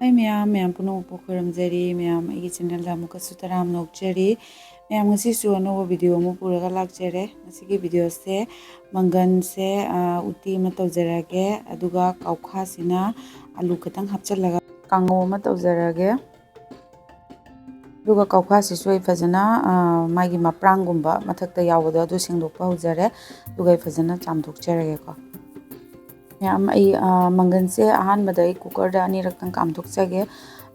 ma'am ma'am पुनः खुरमजरी ma'am आई चैनल अमुकसु तराम नोकजरी मैम ngasisu अनोबा वीडियो अमु पुरागा लाक्चरे ngasi वीडियो से मंगन से उती अमा तौजरगे अदुगा कौखा सिना आलू खतंग हपचलगा कांगो अमा तौजरगे अदुगा कौखा सिसु फजना मागी मप्रांगुंबा मथक्ता यावदो अदु सिंगदोकपा होजरे अदुगा फजना चामदोकजरगे को मैम मंगन से अहानबद कुकर अनीरक कामथोक्चगे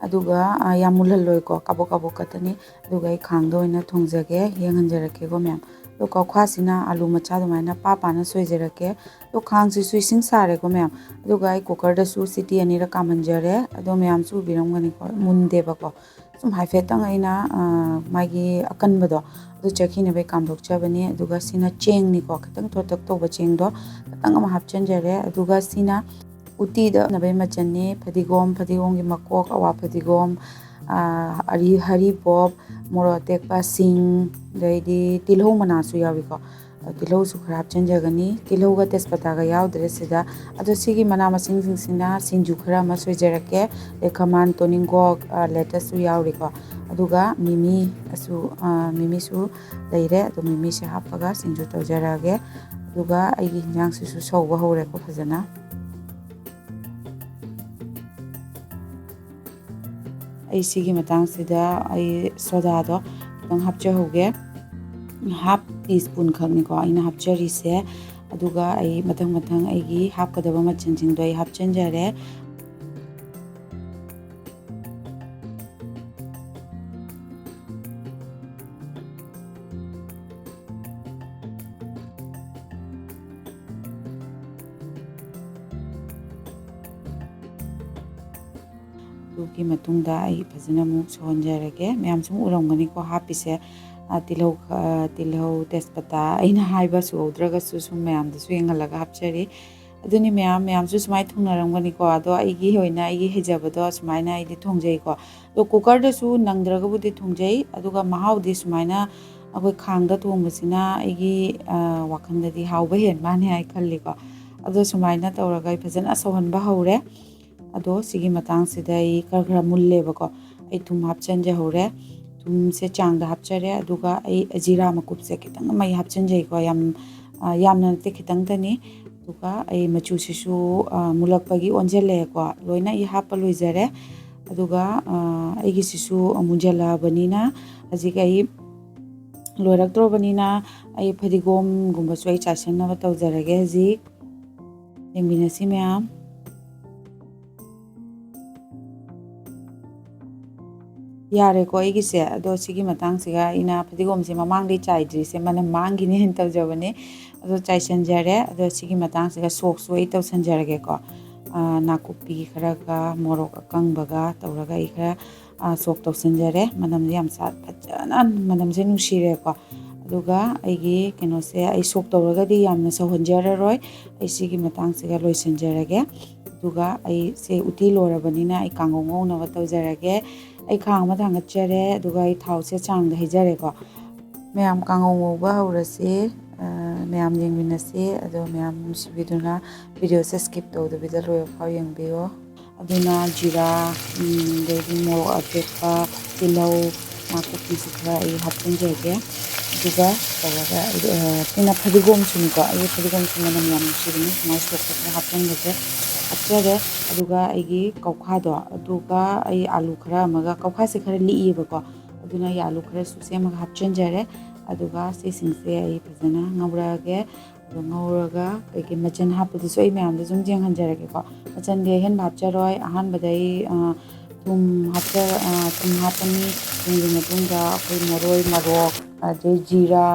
अदुगा याम मुल्हल्लोइको काबोक काबोक कतनी अदुगा खांगदो ओइना थोंजगे येंगहनजरकेको मैम तो कौखासिना आलू मचा दुमाइना पापाना सोइजरके तो खांगसिसु इसिंग सारेको मैम अदुगा कुकर दसु सिटी अनीरक कामंजरे अदो मैम सु बिरमगनिको मुंदेबको सुम हाइफेतंग अइना मागी अकनबदो अदु चखिनबे कामथोक्चबनी अदुगा सिना चेंगनिको खतंग थोतक तोबा चेंगदो खतंग अमा हापचनजरे अदुगा सिना उतीदा नबे मचन्ने फदिगोम की मकोक अवा फदिगोम हरिबोब मोरो अतेकपा सिंग दैदी तिलहौ मनासु याविको तिलहौ सु खरा हापचनजगनी तिलहौगा तेजपत्तागा यावदरे सिदा अदो सिगी मना मसिंग सिंगसिना सिंजु खरा मा सोइजरके लेखमान तोनिंगोक लेटसु यावरिको अदुगा मिमीसु लैरे अदो मिमीसे हापगा सिंजु तौजरगे अदुगा आइगी हिंजांगसिसु सौबा हौरेको फजना सिगी मतंगसिदा सोडादो खतंग हापचहोगे हाफ टीस्पून खंगनिको आइना हापचरिसे अदुगा मथंग मथंग आइगी हापकदबा मचनसिंगदो हापचनजरे की मतुंगदा फजना मुक सोहनजरगे मैम सुम उरमगनिको हापिसे तिलहौ तेजपत्ता अइना हाइबा सुद्रगसु सुम मैम दसु येंगलगा हापचरी अदुनी मैम सु सुमाइ थुंगनरमगनिको अदो आइगी होइना आइगी हेजबदो सुमाइना आइदी थोंजैको तो कुकर दसु नंगद्रगबुदि थोंजै अदुगा महाउदि सुमाइना अखोइ खांगदा थोंबसिना आइगी वाखंददि हाउबा हेन माने आइ खल्लिको अदो सुमाइना तौरगा फजना सोहनबा हौरे अदो सिगी मतंगसिदा खरा मुल्लेबको थुम हापचनजहौरे थुमसे चांगदा हापचरे अदुगा जीरा मकुपसे खितंग मई हापचनजैको यामना नते खितंगदनी अदुगा मचुसिसु मुलकपगी ओंजलेको लोइना हापा लोइजरे अदुगा सिसु मुंजलाबनिना हजिक लोइरक्तरोबनिना फदिगोम गुंबसु चासनबा तौजरगे हजिक येंबिनसि मैम यारेको से अदो सिगी मतंगसिगा इना फदिगोमसे ममांगदि चाइद्रिसे मन मांगिने हेन तौजबने अदो चाइसनजरे अदो सिगी मतंगसिगा सोक्सु तौसनजरगेको नाकुपी खरागा मोरोक अकंबगा तौरगा खरा सोक तौसनजरे मनम याम सात फजना मनमसे नुसिरेको अदुगा केनोसे सोक तौरगदि यामना सौहनजररोय सिगी मतंगसिगा लोइसनजरगे अदुगा से उती लोरबनिना कांगौ ngौनबा तौजरगे खांग थांगचरे थाव से चांग हेजरेको मैम कांगौ ngौबा हौरसे मैम येंगमिनसे अदो मैम नुसिबिदुना वीडियो से स्किप तौदबिदा लोयफाव येंगबियो अदुना जीरा देदी मोरोक अतेकपा तिलहौ नाकुपीसु खरा हापचनजगे अदुगा तौरगा तिना फदिगोम सुनिको फदिगोम सुमना मैम नुसिबिनी सुमाइ सोक हापचनगसे हापचरे अदुगा कौखादो अदुगा आलू खरा अमगा कौखासे खरा लिइबको अदुना आलू खरा सुसेमगा हापचनजरे अदुगा सिंगसे फजना ngौरगे अदु ngौरगा मचन हापदसु मैम जुम जेंगहनजरगेको मचन दे हेन हापचरोय अहानबदै थुम हापनी थुमगी मतुंगा अखोइ मरोय मरोक अदै जीरा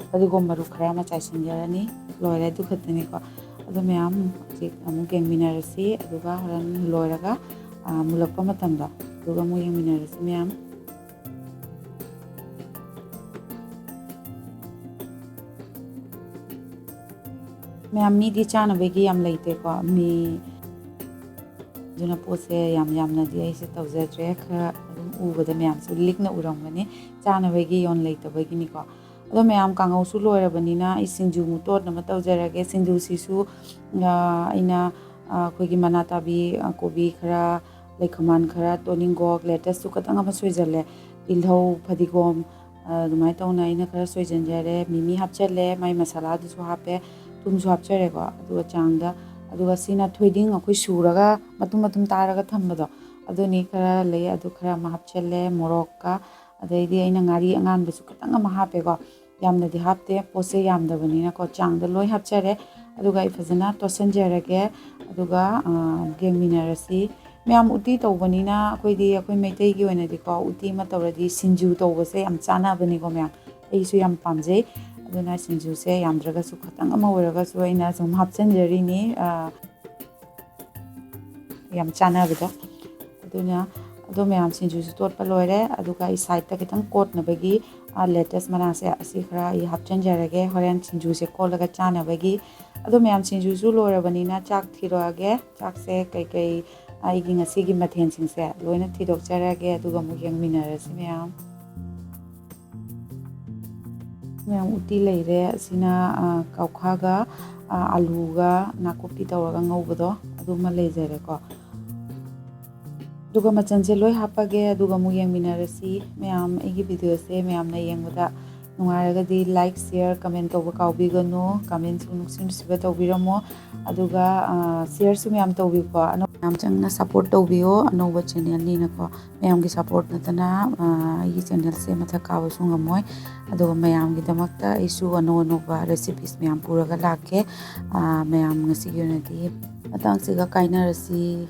फदिगोम मरु खरा मा चाइसनजरनी लोइरे दु खतनीको अदो मैम अमुक येंगमिनरसि अदुगा हरन लोइरगा मुलकपा मतमदा अदुगा मु येंगमिनरसि मैम मैम मीदी चानबगी याम लैतेको मी जुना पोसे यामनादी ऐसे तौजद्रे खरा उबदा मैम सु लिकना उरमगनी चानबगी योन लैतबगिनिको अदो मैम कांगौसु लोइरबनिना सिंजु मुतोद नम तौजरगे सिंजु सिसु अइना अखोइगी मना ताबी कोबी खरा ꯂꯩꯈꯃꯥꯟ ꯈꯔ ꯇꯣꯅꯤꯡꯒꯣꯛ ꯂꯦꯇꯁꯁꯨ ꯈꯤꯇꯪ ꯑꯃ ꯁꯣꯏꯖꯜꯂꯦ ꯇꯤꯜꯍꯧ ꯐꯗꯤꯒꯣꯝ ꯑꯗꯨꯃꯥꯏꯅ ꯇꯧꯅ ꯑꯩꯅ ꯈꯔ ꯁꯣꯏꯖꯟꯖꯔꯦ ꯃꯤꯃꯤ ꯍꯥꯞꯆꯜꯂꯦ ꯃꯥꯏ ꯃꯁꯥꯂꯥꯗꯨꯁꯨ ꯍꯥꯞꯄꯦ ꯊꯨꯝꯁꯨ ꯍꯥꯞꯆꯔꯦꯀꯣ ꯑꯗꯨꯒ ꯆꯥꯡꯗ ꯑꯗꯨꯒ ꯁꯤꯅ ꯊꯣꯏꯗꯤꯡ ꯑꯩꯈꯣꯏ ꯁꯨꯔꯒ ꯃꯇꯨꯝ ꯃꯇꯨꯝ ꯇꯥꯔꯒ ꯊꯝꯕꯗꯣ ꯑꯗꯨꯅꯤ ꯈꯔ ꯂꯩ ꯑꯗꯨ ꯈꯔ ꯑꯃ ꯍꯥꯞꯆꯜꯂꯦ ꯃꯣꯔꯣꯛꯀ ꯑꯗꯩꯗꯤ ꯑꯩꯅ ꯉꯥꯔꯤ ꯑꯉꯥꯟꯕꯁꯨ ꯈꯤꯇꯪ ꯑꯃ ꯍꯥꯞꯄꯦꯀꯣ ꯌꯥꯝꯅꯗꯤ ꯍꯥꯞꯇꯦ ꯄꯣꯠꯁꯦ ꯌꯥꯝꯗꯕꯅꯤꯅꯀꯣ ꯆꯥꯡꯗ ꯂꯣꯏ ꯍꯥꯞꯆꯔꯦ ꯑꯗꯨꯒ ꯑꯩ ꯐꯖꯅ ꯇꯣꯠꯁꯟꯖꯔꯒꯦ ꯑꯗꯨꯒ ꯌꯦꯡꯃꯤꯟꯅꯔꯁꯤ ꯃꯌꯥꯝ ꯎꯇꯤ ꯇꯧꯕꯅꯤꯅ ꯑꯩꯈꯣꯏ ꯃꯩꯇꯩꯒꯤ ꯑꯣꯏꯅꯗꯤꯀꯣ ꯎꯇꯤ ꯑꯃ ꯇꯧꯔꯗꯤ ꯁꯤꯡꯖꯨ ꯇꯧꯕꯁꯦ ꯌꯥꯝ ꯆꯥꯅꯕꯅꯤꯀꯣ ꯃꯌꯥꯝ ꯑꯩꯁꯨ ꯌꯥꯝ ꯄꯥꯝꯖꯩ ꯑꯗꯨꯅ ꯁꯤꯡꯖꯨꯁꯦ ꯌꯥꯝꯗ꯭ꯔꯒꯁꯨ ꯈꯤꯇꯪ ꯑꯃ ꯑꯣꯏꯔꯒꯁꯨ ꯑꯩꯅ ꯁꯨꯝ ꯍꯥꯞꯆꯤꯟꯖꯔꯤꯅꯤ ꯌꯥꯝ ꯆꯥꯅꯕꯗꯣ ꯑꯗꯨꯅ ꯑꯗꯣ ꯃꯌꯥꯝ ꯁꯤꯡꯖꯨꯁꯨ ꯇꯣꯠꯄ ꯂꯣꯏꯔꯦ ꯑꯗꯨꯒ ꯑꯩ ꯁꯥꯏꯗꯠꯇ ꯈꯤꯇꯪ ꯀꯣꯠꯅꯕꯒꯤ ꯂꯦꯇꯁ ꯃꯅꯥꯁꯦ ꯑꯁꯤ ꯈꯔ ꯑꯩ ꯍꯥꯞꯆꯤꯟꯖꯔꯒꯦ ꯍꯣꯔꯦꯟ ꯁꯤꯡꯖꯨꯁꯦ ꯀꯣꯠꯂꯒ ꯆꯥꯅꯕꯒꯤ ꯑꯗꯣ ꯃꯌꯥꯝ ꯁꯤꯡꯖꯨꯁꯨ ꯂꯣꯏꯔꯕꯅꯤꯅ ꯆꯥꯛ ꯊꯤꯔꯛꯑꯒꯦ ꯆꯥꯛꯁꯦ ꯀꯩꯀꯩ ꯑꯩꯒꯤ ꯉꯁꯤꯒꯤ ꯃꯊꯦꯜꯁꯤꯡꯁꯦ ꯂꯣꯏꯅ ꯊꯤꯗꯣꯛꯆꯔꯒꯦ ꯑꯗꯨꯒ ꯑꯃꯨꯛ ꯌꯦꯡꯃꯤꯟꯅꯔꯁꯤ ꯃꯌꯥꯝ ꯎꯇꯤ ꯂꯩꯔꯦ ꯑꯁꯤꯅ ꯀꯧꯈꯥꯒ ꯑꯂꯨꯒ ꯅꯥꯀꯨꯞꯄꯤ ꯇꯧꯔꯒ ꯉꯧꯕꯗꯣ ꯑꯗꯨꯃ ꯂꯩꯖꯔꯦꯀꯣ ꯑꯗꯨꯒ ꯃꯆꯜꯁꯦ ꯂꯣꯏ ꯍꯥꯞꯄꯒꯦ ꯑꯗꯨꯒ ꯑꯃꯨꯛ ꯌꯦꯡꯃꯤꯟꯅꯔꯁꯤ ꯃꯌꯥꯝ ꯑꯩꯒꯤ ꯚꯤꯗꯤꯑꯣꯁꯦ ꯃꯌꯥꯝꯅ ꯌꯦꯡꯕꯗ ꯅꯨꯡꯉꯥꯏꯔꯒꯗꯤ ꯂꯥꯏꯛ ꯁꯤꯌꯔ ꯀꯃꯦꯟ ꯇꯧꯕ ꯀꯥꯎꯕꯤꯒꯅꯨ ꯀꯃꯦꯟꯁꯨ ꯅꯨꯡꯁꯤ ꯅꯨꯡꯁꯤꯕ ꯇꯧꯕꯤꯔꯝꯃꯣ ꯑꯗꯨꯒ ꯁꯤꯌꯔꯁꯨ ꯃꯌꯥꯝ ꯇꯧꯕꯤꯌꯨꯀꯣ ꯃꯌꯥꯝ ꯆꯪꯅ ꯁꯞꯄꯣꯔꯠ ꯇꯧꯕꯤꯌꯣ ꯑꯅꯧꯕ ꯆꯦꯅꯦꯜꯅꯤꯅꯀꯣ ꯃꯌꯥꯝꯒꯤ ꯁꯞꯄꯣꯔꯠ ꯅꯠꯇꯅ ꯑꯩꯒꯤ ꯆꯦꯅꯦꯜꯁꯦ ꯃꯊꯛ ꯀꯥꯕꯁꯨ ꯉꯝꯃꯣꯏ ꯑꯗꯨꯒ ꯃꯌꯥꯝꯒꯤꯗꯃꯛꯇ ꯑꯩꯁꯨ ꯑꯅꯧ ꯑꯅꯧꯕ ꯔꯦꯁꯤꯄꯤꯁ ꯃꯌꯥꯝ ꯄꯨꯔꯒ ꯂꯥꯛꯀꯦ ꯃꯌꯥꯝ ꯉꯁꯤꯒꯤ ꯑꯣꯏꯅꯗꯤ ꯃꯇꯥꯡꯁꯤꯒ ꯀꯥꯏꯅꯔꯁꯤ